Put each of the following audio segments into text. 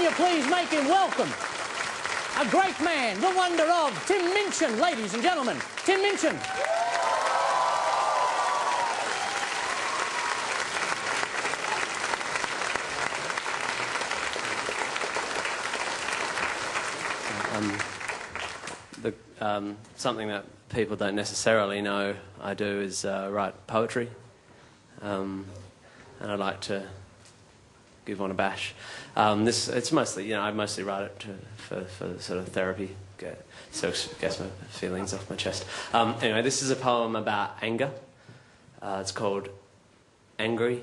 you please make him welcome? A great man, the wonder of Tim Minchin, ladies and gentlemen. Tim Minchin. Something that people don't necessarily know I do is write poetry, and I'd like to give one a bash. It's mostly, you know, I mostly write it for sort of therapy, get my feelings off my chest. Anyway, this is a poem about anger. It's called Angry,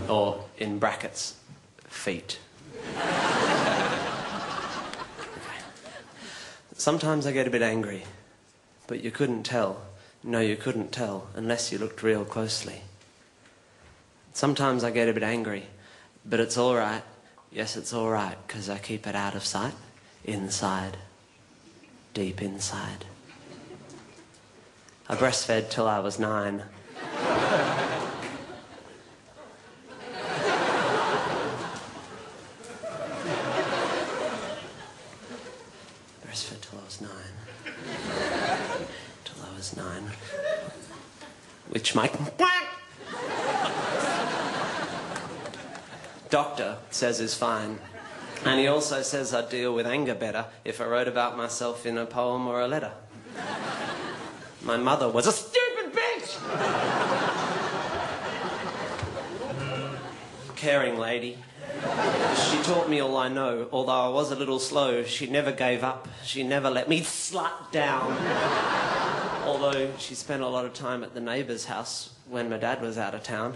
or in brackets, feet. Sometimes I get a bit angry, but you couldn't tell. No, you couldn't tell unless you looked real closely. Sometimes I get a bit angry, but it's all right. Yes, it's all right, because I keep it out of sight, inside, deep inside. I breastfed till I was 9. Breastfed till I was 9. Till I was 9. Which my doctor says is fine. And he also says I'd deal with anger better if I wrote about myself in a poem or a letter. My mother was a stupid bitch! Caring lady. She taught me all I know, although I was a little slow. She never gave up. She never let me slut down. Although she spent a lot of time at the neighbour's house when my dad was out of town.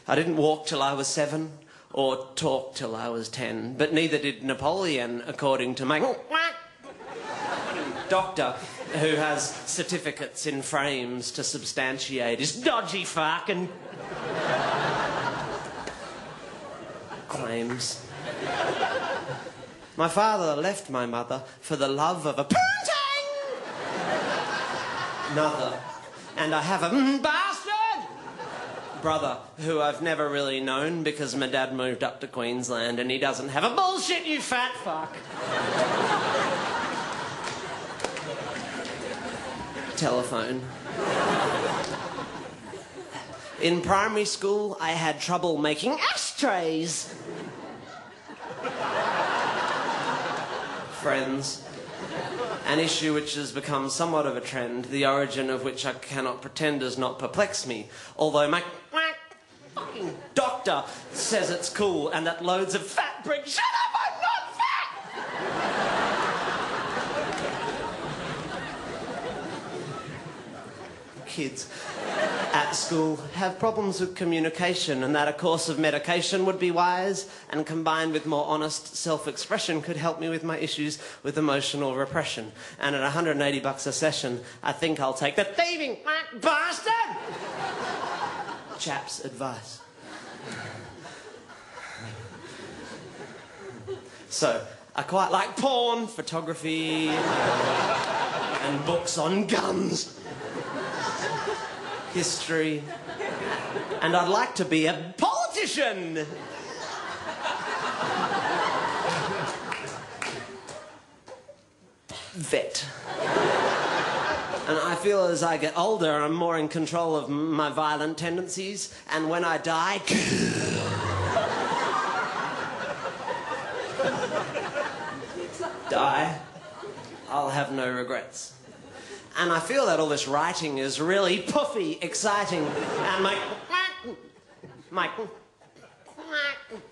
I didn't walk till I was 7 or talk till I was 10, but neither did Napoleon, according to my doctor, who has certificates in frames to substantiate his dodgy fucking claims. My father left my mother for the love of a painting! Another. And I have a bastard brother who I've never really known because my dad moved up to Queensland and he doesn't have a bullshit, you fat fuck. Telephone. In primary school, I had trouble making ashtrays. Friends. An issue which has become somewhat of a trend, the origin of which I cannot pretend does not perplex me, although my fucking doctor says it's cool and that loads of fat bricks... Shut up, I'm not fat! Kids at school have problems with communication and that a course of medication would be wise and combined with more honest self-expression could help me with my issues with emotional repression. And at $180 a session, I think I'll take the thieving bastard chap's advice. So, I quite like porn, photography, and books on guns. History, and I'd like to be a politician. Vet. And I feel as I get older, I'm more in control of my violent tendencies, and when I die... I'll have no regrets. And I feel that all this writing is really puffy, exciting, and my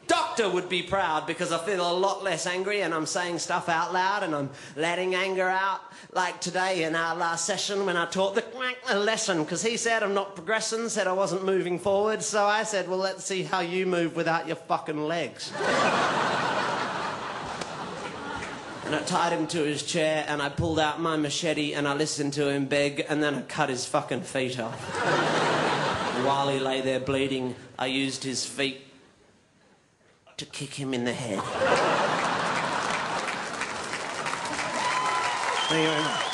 doctor would be proud because I feel a lot less angry and I'm saying stuff out loud and I'm letting anger out, like today in our last session when I taught the lesson, because he said I'm not progressing, said I wasn't moving forward, so I said, well, let's see how you move without your fucking legs. And I tied him to his chair and I pulled out my machete and I listened to him beg and then I cut his fucking feet off. And while he lay there bleeding, I used his feet to kick him in the head. Thank you very much.